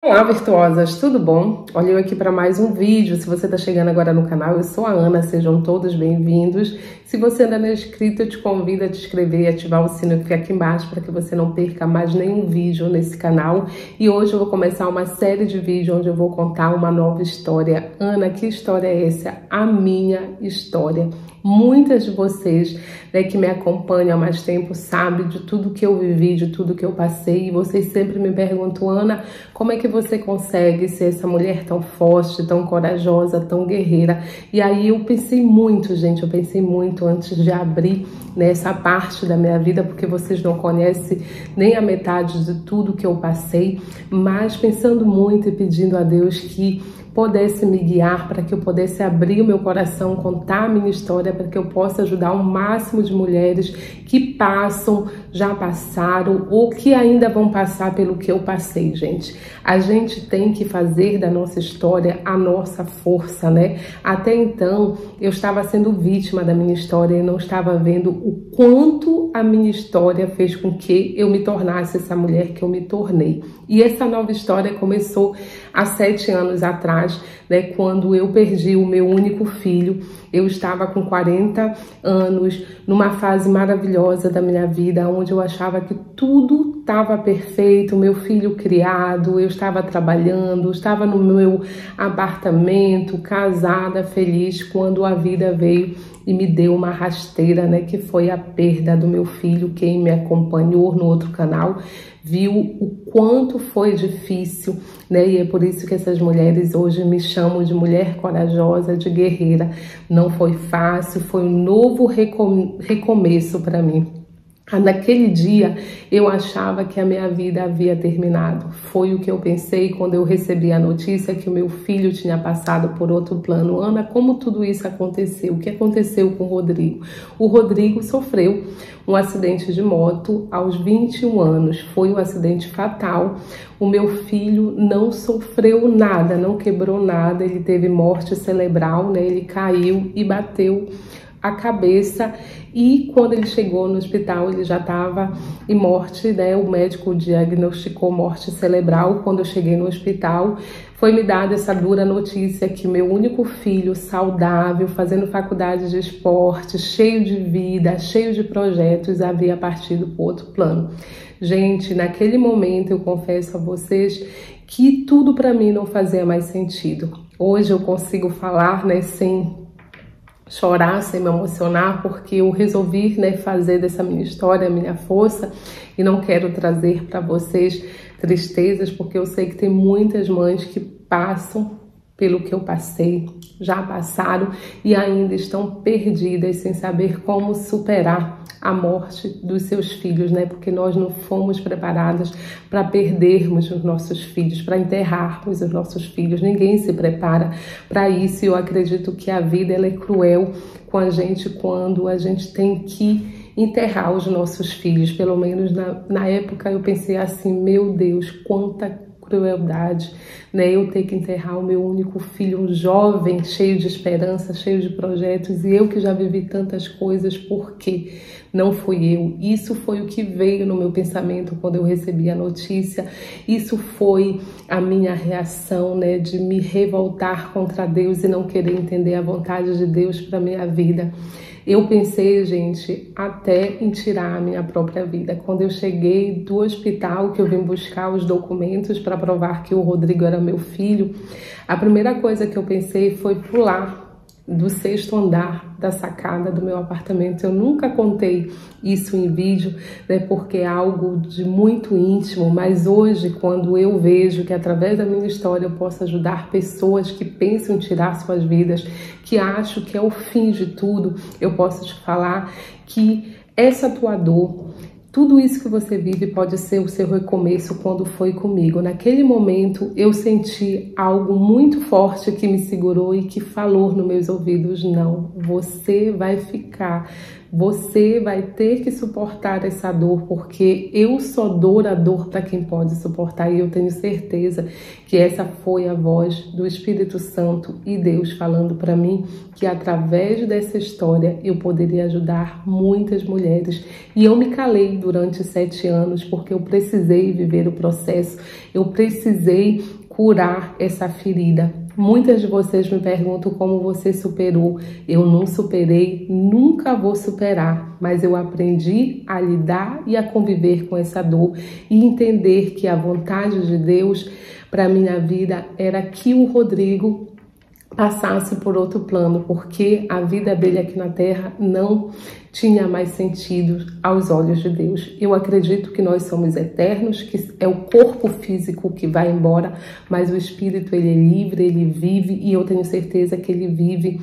Olá, virtuosas, tudo bom? Olha eu aqui para mais um vídeo. Se você está chegando agora no canal, eu sou a Ana, sejam todos bem-vindos. Se você ainda não é inscrito, eu te convido a te inscrever e ativar o sino que fica aqui embaixo para que você não perca mais nenhum vídeo nesse canal. E hoje eu vou começar uma série de vídeos onde eu vou contar uma nova história. Ana, que história é essa? A minha história. Muitas de vocês, né, que me acompanham há mais tempo sabem de tudo que eu vivi, de tudo que eu passei, e vocês sempre me perguntam: Ana, como é que você consegue ser essa mulher tão forte, tão corajosa, tão guerreira? E aí eu pensei muito, gente, eu pensei muito antes de abrir nessa parte da minha vida, porque vocês não conhecem nem a metade de tudo que eu passei, mas pensando muito e pedindo a Deus que pudesse me guiar, para que eu pudesse abrir o meu coração, contar a minha história, para que eu possa ajudar o máximo de mulheres que passam, já passaram ou que ainda vão passar pelo que eu passei, gente. A gente tem que fazer da nossa história a nossa força, né? Até então, eu estava sendo vítima da minha história e não estava vendo o quanto a minha história fez com que eu me tornasse essa mulher que eu me tornei. E essa nova história começou há 7 anos atrás, né, quando eu perdi o meu único filho. Eu estava com 40 anos, numa fase maravilhosa da minha vida, onde eu achava que tudo estava perfeito, meu filho criado, eu estava trabalhando, estava no meu apartamento, casada, feliz, quando a vida veio e me deu uma rasteira, né, que foi a perda do meu filho. Quem me acompanhou no outro canal viu o quanto foi difícil, né? E é por isso que essas mulheres hoje me chamam de mulher corajosa, de guerreira. Não foi fácil, foi um novo recomeço para mim. Naquele dia eu achava que a minha vida havia terminado. Foi o que eu pensei quando eu recebi a notícia que o meu filho tinha passado por outro plano. Ana, como tudo isso aconteceu? O que aconteceu com o Rodrigo? O Rodrigo sofreu um acidente de moto aos 21 anos. Foi um acidente fatal. O meu filho não sofreu nada, não quebrou nada. Ele teve morte cerebral, né? Ele caiu e bateu a cabeça, e quando ele chegou no hospital ele já estava em morte, né? O médico diagnosticou morte cerebral. Quando eu cheguei no hospital, foi me dada essa dura notícia que meu único filho, saudável, fazendo faculdade de esporte, cheio de vida, cheio de projetos, havia partido para outro plano. Gente, naquele momento eu confesso a vocês que tudo para mim não fazia mais sentido. Hoje eu consigo falar, né, sem chorar, sem me emocionar, porque eu resolvi, né, fazer dessa minha história a minha força, e não quero trazer para vocês tristezas, porque eu sei que tem muitas mães que passam pelo que eu passei, já passaram e ainda estão perdidas sem saber como superar a morte dos seus filhos, né? Porque nós não fomos preparadas para perdermos os nossos filhos, para enterrarmos os nossos filhos. Ninguém se prepara para isso. E eu acredito que a vida ela é cruel com a gente quando a gente tem que enterrar os nossos filhos. Pelo menos na época eu pensei assim: meu Deus, quanta crueldade, né? Eu ter que enterrar o meu único filho, um jovem, cheio de esperança, cheio de projetos, e eu que já vivi tantas coisas, por quê? Não fui eu. Isso foi o que veio no meu pensamento quando eu recebi a notícia. Isso foi a minha reação, né, de me revoltar contra Deus e não querer entender a vontade de Deus para minha vida. Eu pensei, gente, até em tirar a minha própria vida. Quando eu cheguei do hospital, que eu vim buscar os documentos para provar que o Rodrigo era meu filho, a primeira coisa que eu pensei foi pular do 6º andar da sacada do meu apartamento. Eu nunca contei isso em vídeo, né, porque é algo de muito íntimo, mas hoje, quando eu vejo que através da minha história eu posso ajudar pessoas que pensam em tirar suas vidas, que acham que é o fim de tudo, eu posso te falar que essa tua dor, tudo isso que você vive pode ser o seu recomeço, quando foi comigo. Naquele momento eu senti algo muito forte que me segurou e que falou nos meus ouvidos: não, você vai ficar Você vai ter que suportar essa dor, porque eu só dou a dor para quem pode suportar. E eu tenho certeza que essa foi a voz do Espírito Santo e Deus falando para mim que através dessa história eu poderia ajudar muitas mulheres. E eu me calei durante 7 anos porque eu precisei viver o processo, eu precisei curar essa ferida. Muitas de vocês me perguntam como você superou. Eu não superei, nunca vou superar, mas eu aprendi a lidar e a conviver com essa dor e entender que a vontade de Deus para minha vida era que o Rodrigo passasse por outro plano, porque a vida dele aqui na Terra não tinha mais sentido aos olhos de Deus. Eu acredito que nós somos eternos, que é o corpo físico que vai embora, mas o espírito ele é livre, ele vive, e eu tenho certeza que ele vive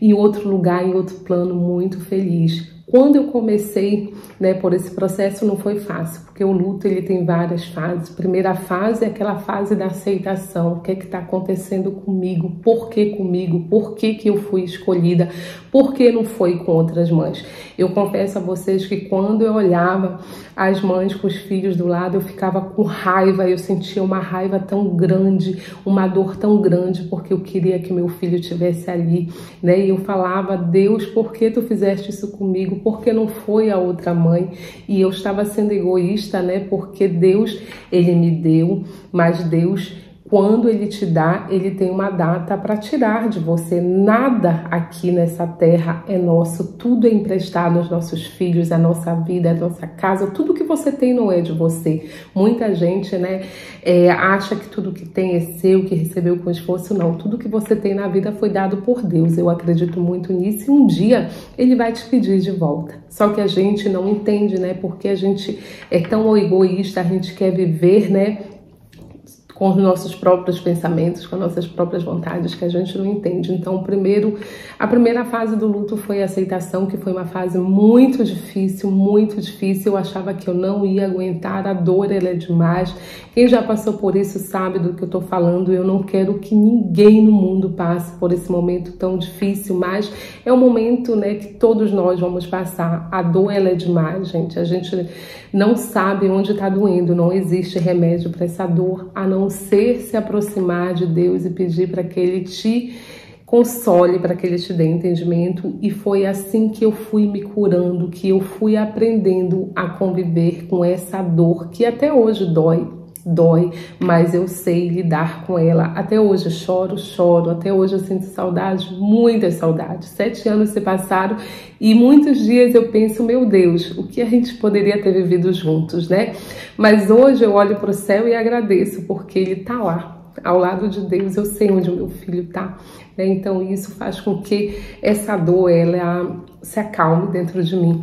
em outro lugar, em outro plano, muito feliz. Quando eu comecei, por esse processo não foi fácil, porque o luto ele tem várias fases. Primeira fase é aquela fase da aceitação. O que é que está acontecendo comigo? Por que comigo? Por que que eu fui escolhida? Por que não foi com outras mães? Eu confesso a vocês que quando eu olhava as mães com os filhos do lado, eu ficava com raiva, eu sentia uma raiva tão grande, uma dor tão grande, porque eu queria que meu filho estivesse ali, E eu falava, Deus, por que tu fizeste isso comigo? Por que não foi a outra mãe? E eu estava sendo egoísta, porque Deus, ele me deu, mas Deus, quando ele te dá, ele tem uma data para tirar de você. Nada aqui nessa terra é nosso, tudo é emprestado aos nossos filhos, a nossa vida, a nossa casa, tudo que você tem não é de você. Muita gente, acha que tudo que tem é seu, que recebeu com esforço. Não, tudo que você tem na vida foi dado por Deus. Eu acredito muito nisso, e um dia ele vai te pedir de volta. Só que a gente não entende, porque a gente é tão egoísta, a gente quer viver, com os nossos próprios pensamentos, com as nossas próprias vontades, que a gente não entende. Então, a primeira fase do luto foi a aceitação, que foi uma fase muito difícil, muito difícil. Eu achava que eu não ia aguentar, a dor ela é demais. Quem já passou por isso sabe do que eu tô falando. Eu não quero que ninguém no mundo passe por esse momento tão difícil, mas é um momento, que todos nós vamos passar. A dor ela é demais, gente. A gente não sabe onde tá doendo, não existe remédio para essa dor, a não ser se aproximar de Deus e pedir para que Ele te console, para que Ele te dê entendimento. E foi assim que eu fui me curando, que eu fui aprendendo a conviver com essa dor, que até hoje dói, mas eu sei lidar com ela. Até hoje eu choro, até hoje eu sinto saudade, muitas saudades. 7 anos se passaram e muitos dias eu penso, meu Deus, o que a gente poderia ter vivido juntos, Mas hoje eu olho para o céu e agradeço, porque ele tá lá, ao lado de Deus. Eu sei onde o meu filho tá, Então isso faz com que essa dor, ela se acalme dentro de mim,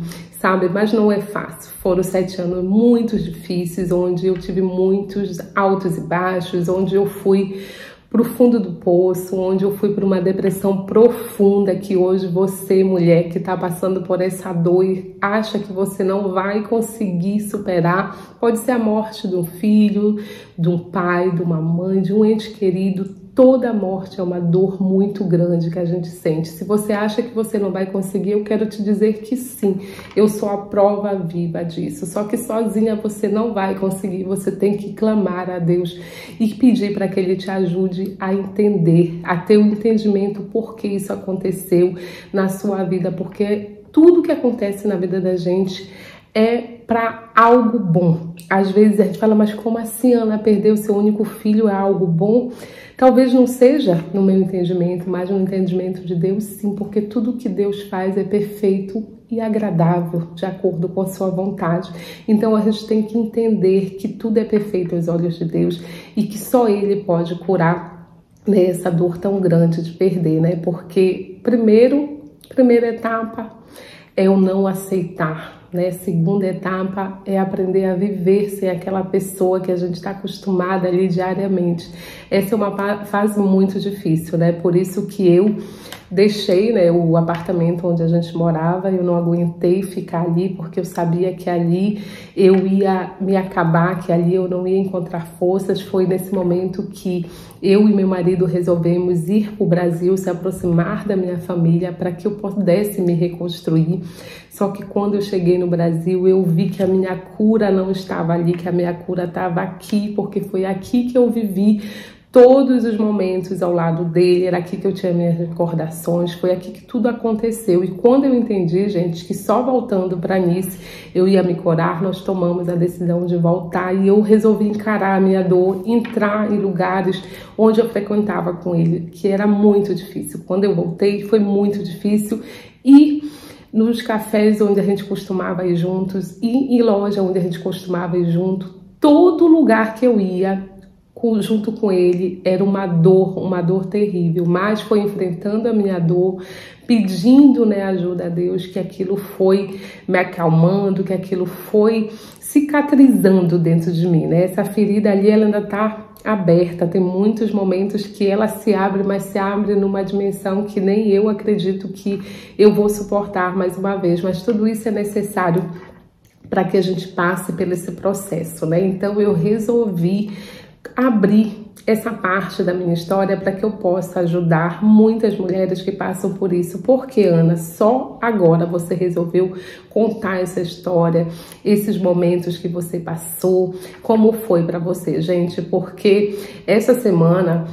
mas não é fácil. Foram 7 anos muito difíceis, onde eu tive muitos altos e baixos, onde eu fui para o fundo do poço, onde eu fui para uma depressão profunda, que hoje você, mulher, que está passando por essa dor e acha que você não vai conseguir superar, pode ser a morte de um filho, de um pai, de uma mãe, de um ente querido. Toda morte é uma dor muito grande que a gente sente. Se você acha que você não vai conseguir, eu quero te dizer que sim, eu sou a prova viva disso. Só que sozinha você não vai conseguir, você tem que clamar a Deus e pedir para que Ele te ajude a entender, a ter o entendimento por que isso aconteceu na sua vida, porque tudo que acontece na vida da gente é para algo bom. Às vezes a gente fala, mas como assim, Ana, perder o seu único filho é algo bom? Talvez não seja no meu entendimento, mas no entendimento de Deus, sim, porque tudo que Deus faz é perfeito e agradável, de acordo com a sua vontade. Então a gente tem que entender que tudo é perfeito aos olhos de Deus e que só Ele pode curar essa dor tão grande de perder, Porque primeira etapa é o não aceitar, Segunda etapa é aprender a viver sem aquela pessoa que a gente está acostumada ali diariamente. Essa é uma fase muito difícil, Por isso que eu deixei, né, o apartamento onde a gente morava. Eu não aguentei ficar ali, porque eu sabia que ali eu ia me acabar, que ali eu não ia encontrar forças. Foi nesse momento que eu e meu marido resolvemos ir para o Brasil, se aproximar da minha família para que eu pudesse me reconstruir. Só que quando eu cheguei no Brasil, eu vi que a minha cura não estava ali, que a minha cura estava aqui, porque foi aqui que eu vivi todos os momentos ao lado dele, era aqui que eu tinha minhas recordações, foi aqui que tudo aconteceu. E quando eu entendi, gente, que só voltando para Nice eu ia me curar, nós tomamos a decisão de voltar e eu resolvi encarar a minha dor, entrar em lugares onde eu frequentava com ele, que era muito difícil. Quando eu voltei, foi muito difícil. E nos cafés onde a gente costumava ir juntos, e em loja onde a gente costumava ir junto, todo lugar que eu ia junto com ele era uma dor terrível, mas foi enfrentando a minha dor, pedindo, né, ajuda a Deus, que aquilo foi me acalmando, que aquilo foi cicatrizando dentro de mim, né? Essa ferida ali, ela ainda tá aberta, tem muitos momentos que ela se abre, mas se abre numa dimensão que nem eu acredito que eu vou suportar mais uma vez, mas tudo isso é necessário para que a gente passe por esse processo, né? Então eu resolvi abrir essa parte da minha história para que eu possa ajudar muitas mulheres que passam por isso. Porque, Ana, só agora você resolveu contar essa história, esses momentos que você passou, como foi para você, gente? Porque essa semana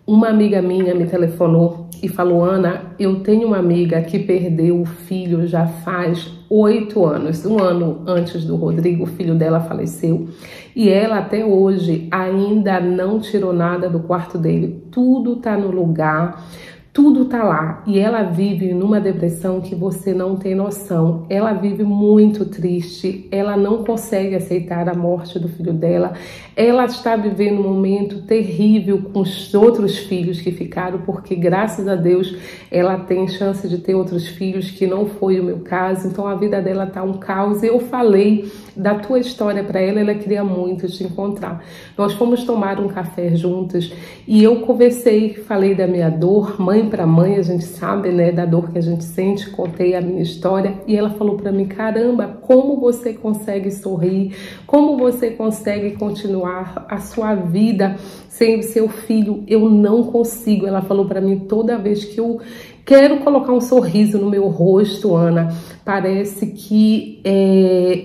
uma amiga minha me telefonou e falou: Ana, eu tenho uma amiga que perdeu o filho já faz 8 anos. Um ano antes do Rodrigo, o filho dela faleceu. E ela até hoje ainda não tirou nada do quarto dele. Tudo tá no lugar, tudo tá lá. E ela vive numa depressão que você não tem noção. Ela vive muito triste, ela não consegue aceitar a morte do filho dela. Ela está vivendo um momento terrível com os outros filhos que ficaram, porque graças a Deus ela tem chance de ter outros filhos, que não foi o meu caso. Então a vida dela tá um caos. Eu falei da tua história para ela, ela queria muito te encontrar. Nós fomos tomar um café juntas e eu conversei, falei da minha dor, mãe para mãe, a gente sabe, né, da dor que a gente sente. Contei a minha história e ela falou para mim: caramba, como você consegue sorrir, como você consegue continuar a sua vida sem seu filho? Eu não consigo. Ela falou para mim: toda vez que eu quero colocar um sorriso no meu rosto, Ana, parece que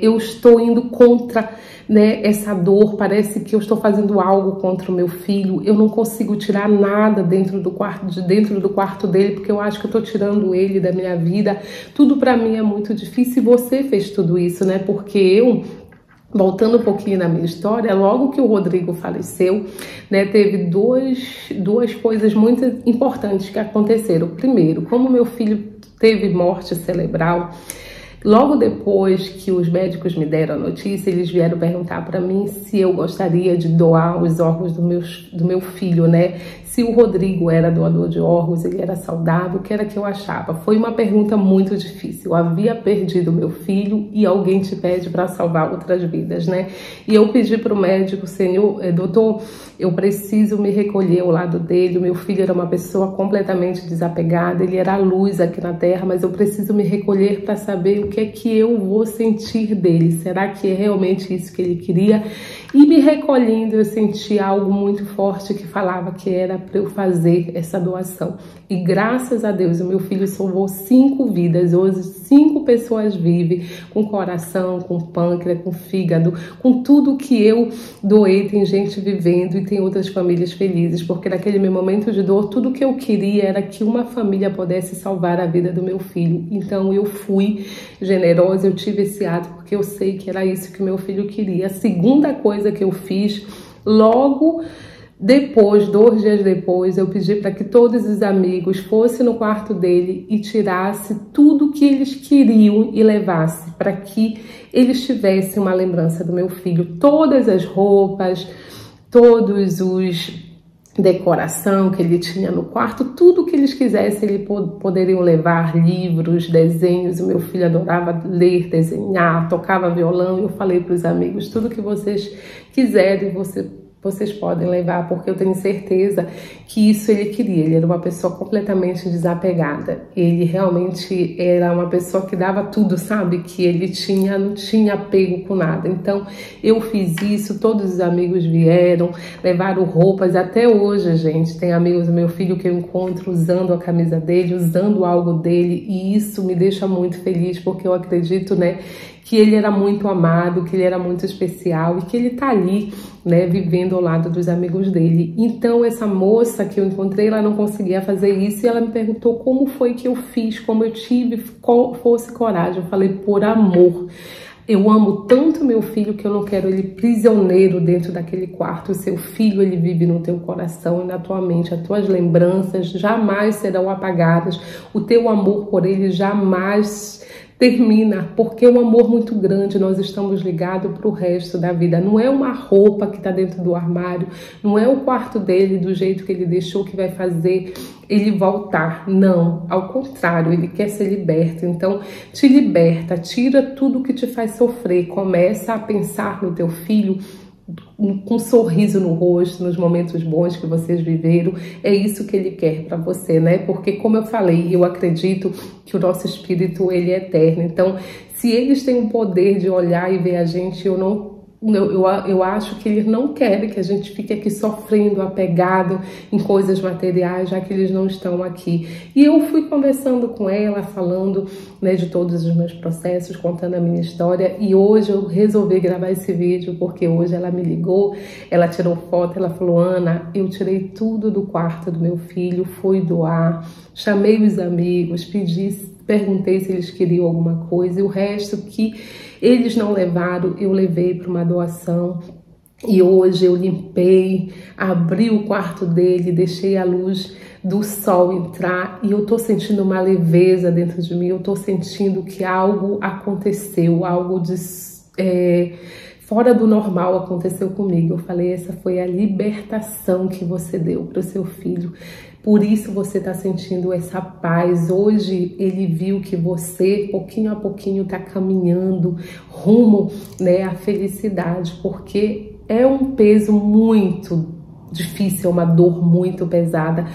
eu estou indo contra, né, essa dor, parece que eu estou fazendo algo contra o meu filho. Eu não consigo tirar nada dentro do quarto dele, porque eu acho que eu estou tirando ele da minha vida. Tudo para mim é muito difícil. E você fez tudo isso, né? Porque eu, voltando um pouquinho na minha história, logo que o Rodrigo faleceu, né, teve duas coisas muito importantes que aconteceram. Primeiro, como meu filho teve morte cerebral, logo depois que os médicos me deram a notícia, eles vieram perguntar para mim se eu gostaria de doar os órgãos do meu filho, né? Se o Rodrigo era doador de órgãos, ele era saudável, o que era que eu achava? Foi uma pergunta muito difícil. Eu havia perdido meu filho e alguém te pede para salvar outras vidas, né? E eu pedi para o médico: Senhor, doutor, eu preciso me recolher ao lado dele. O meu filho era uma pessoa completamente desapegada, ele era a luz aqui na Terra, mas eu preciso me recolher para saber o que é que eu vou sentir dele. Será que é realmente isso que ele queria? E me recolhendo, eu senti algo muito forte que falava que era para eu fazer essa doação. E graças a Deus, o meu filho salvou 5 vidas. Hoje 5 pessoas vivem com coração, com pâncreas, com fígado, com tudo que eu doei. Tem gente vivendo e tem outras famílias felizes, porque naquele meu momento de dor, tudo que eu queria era que uma família pudesse salvar a vida do meu filho. Então eu fui generosa, eu tive esse ato porque eu sei que era isso que o meu filho queria. A segunda coisa que eu fiz, logo depois, 2 dias depois, eu pedi para que todos os amigos fossem no quarto dele e tirassem tudo que eles queriam e levassem, para que eles tivessem uma lembrança do meu filho. Todas as roupas, todos os decoração que ele tinha no quarto, tudo que eles quisessem, eles poderiam levar, livros, desenhos. O meu filho adorava ler, desenhar, tocava violão. E eu falei para os amigos: tudo que vocês quiserem, vocês podem levar, porque eu tenho certeza que isso ele queria. Ele era uma pessoa completamente desapegada. Ele realmente era uma pessoa que dava tudo, sabe? Que ele não tinha apego com nada. Então, eu fiz isso, todos os amigos vieram, levaram roupas. Até hoje, gente, tem amigos do meu filho que eu encontro usando a camisa dele, usando algo dele, e isso me deixa muito feliz, porque eu acredito, né, que ele era muito amado, que ele era muito especial e que ele tá ali, né, vivendo ao lado dos amigos dele. Então, essa moça que eu encontrei, ela não conseguia fazer isso e ela me perguntou como foi que eu fiz, como eu tive força e coragem. Eu falei, por amor. Eu amo tanto meu filho que eu não quero ele prisioneiro dentro daquele quarto. O seu filho, ele vive no teu coração e na tua mente. As tuas lembranças jamais serão apagadas. O teu amor por ele jamais termina, porque é um amor muito grande. Nós estamos ligados para o resto da vida. Não é uma roupa que está dentro do armário, não é o quarto dele do jeito que ele deixou que vai fazer ele voltar. Não, ao contrário, ele quer ser liberto. Então, te liberta, tira tudo que te faz sofrer, começa a pensar no teu filho com um sorriso no rosto, nos momentos bons que vocês viveram. É isso que ele quer para você, né? Porque, como eu falei, eu acredito que o nosso espírito, ele é eterno. Então, se eles têm o poder de olhar e ver a gente, eu acho que eles não querem que a gente fique aqui sofrendo, apegado em coisas materiais, já que eles não estão aqui. E eu fui conversando com ela, falando, né, de todos os meus processos, contando a minha história. E hoje eu resolvi gravar esse vídeo, porque hoje ela me ligou, ela tirou foto, ela falou, Ana, eu tirei tudo do quarto do meu filho, fui doar, chamei os amigos, perguntei se eles queriam alguma coisa, e o resto que eles não levaram, eu levei para uma doação. E hoje eu limpei, abri o quarto dele, deixei a luz do sol entrar, e eu tô sentindo uma leveza dentro de mim. Eu tô sentindo que algo aconteceu, algo fora do normal aconteceu comigo. Eu falei, essa foi a libertação que você deu para o seu filho. Por isso você está sentindo essa paz. Hoje ele viu que você, pouquinho a pouquinho, está caminhando rumo, né, à felicidade, porque é um peso muito difícil, é uma dor muito pesada.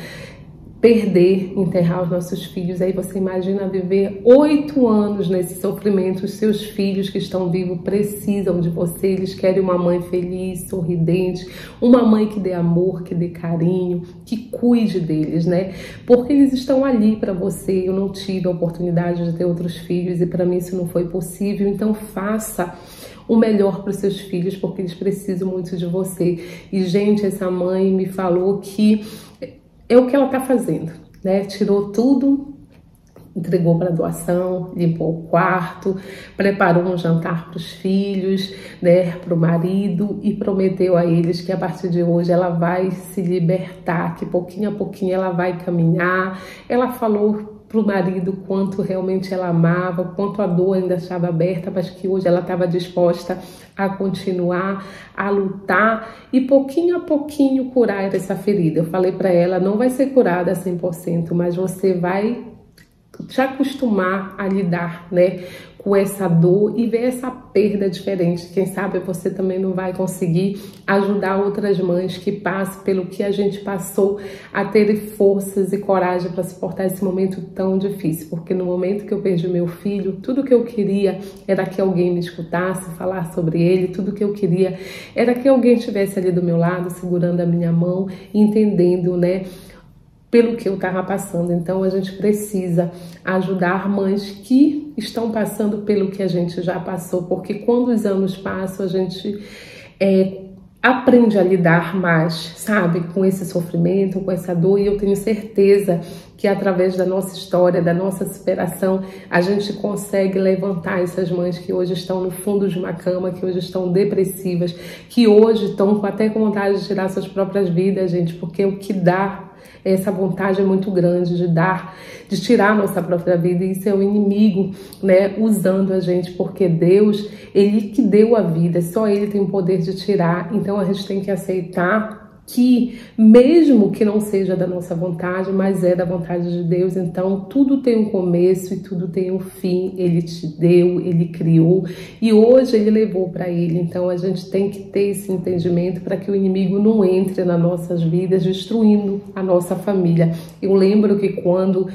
Enterrar os nossos filhos. Aí você imagina viver 8 anos nesse sofrimento. Os seus filhos que estão vivos precisam de você, eles querem uma mãe feliz, sorridente, uma mãe que dê amor, que dê carinho, que cuide deles, né? Porque eles estão ali para você. Eu não tive a oportunidade de ter outros filhos e para mim isso não foi possível. Então faça o melhor para os seus filhos, porque eles precisam muito de você. E, gente, essa mãe me falou que é o que ela tá fazendo, né? Tirou tudo, entregou para doação, limpou o quarto, preparou um jantar para os filhos, né, para o marido, e prometeu a eles que a partir de hoje ela vai se libertar, que pouquinho a pouquinho ela vai caminhar. Ela falou para o marido quanto realmente ela amava, quanto a dor ainda estava aberta, mas que hoje ela estava disposta a continuar, a lutar e pouquinho a pouquinho curar essa ferida. Eu falei para ela, não vai ser curada 100%, mas você vai te acostumar a lidar, né, com essa dor e ver essa perda diferente. Quem sabe você também não vai conseguir ajudar outras mães que passam pelo que a gente passou, a terem forças e coragem para suportar esse momento tão difícil. Porque no momento que eu perdi meu filho, tudo que eu queria era que alguém me escutasse, falar sobre ele. Tudo que eu queria era que alguém estivesse ali do meu lado, segurando a minha mão, entendendo, né, pelo que eu estava passando. Então a gente precisa ajudar mães que estão passando pelo que a gente já passou, porque quando os anos passam a gente aprende a lidar mais, sabe, com esse sofrimento, com essa dor. E eu tenho certeza que através da nossa história, da nossa superação, a gente consegue levantar essas mães que hoje estão no fundo de uma cama, que hoje estão depressivas, que hoje estão até com vontade de tirar suas próprias vidas, gente, porque o que dá essa vontade é muito grande de tirar a nossa própria vida, e isso é o inimigo, né, usando a gente, porque Deus, ele que deu a vida, só ele tem o poder de tirar. Então a gente tem que aceitar que mesmo que não seja da nossa vontade, mas é da vontade de Deus, então tudo tem um começo e tudo tem um fim. Ele te deu, ele criou e hoje ele levou para ele. Então a gente tem que ter esse entendimento para que o inimigo não entre nas nossas vidas, destruindo a nossa família. Eu lembro que quando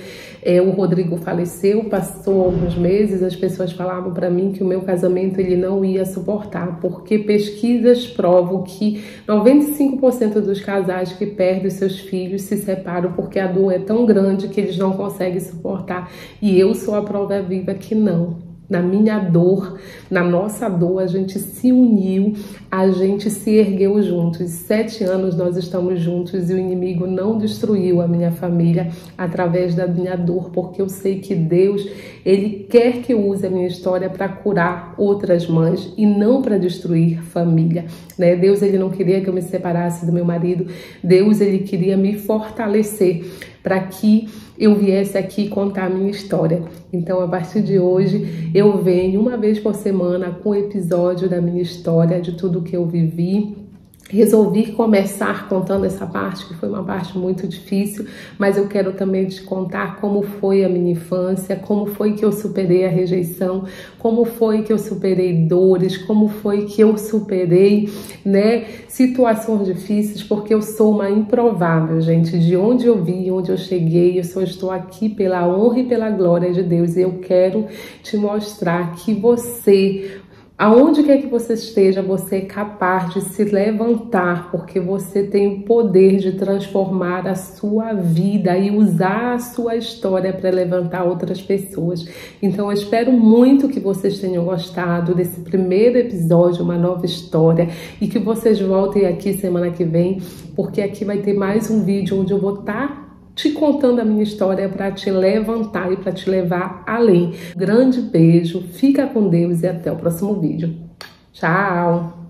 o Rodrigo faleceu, passou alguns meses, as pessoas falavam para mim que o meu casamento ele não ia suportar, porque pesquisas provam que 95% dos casais que perdem os seus filhos se separam porque a dor é tão grande que eles não conseguem suportar. E eu sou a prova viva que não. Na minha dor, na nossa dor, a gente se uniu, a gente se ergueu juntos. 7 anos nós estamos juntos e o inimigo não destruiu a minha família através da minha dor, porque eu sei que Deus, ele quer que eu use a minha história para curar outras mães e não para destruir família, né? Deus, ele não queria que eu me separasse do meu marido. Deus, ele queria me fortalecer para que eu viesse aqui contar a minha história. Então, a partir de hoje, eu venho uma vez por semana com um episódio da minha história, de tudo que eu vivi. Resolvi começar contando essa parte, que foi uma parte muito difícil, mas eu quero também te contar como foi a minha infância, como foi que eu superei a rejeição, como foi que eu superei dores, como foi que eu superei, né, situações difíceis, porque eu sou uma improvável, gente. De onde eu vim, onde eu cheguei, eu só estou aqui pela honra e pela glória de Deus. E eu quero te mostrar que você, aonde quer que você esteja, você é capaz de se levantar, porque você tem o poder de transformar a sua vida e usar a sua história para levantar outras pessoas. Então eu espero muito que vocês tenham gostado desse primeiro episódio, uma nova história, e que vocês voltem aqui semana que vem, porque aqui vai ter mais um vídeo onde eu vou estar te contando a minha história para te levantar e para te levar além. Grande beijo, fica com Deus e até o próximo vídeo. Tchau!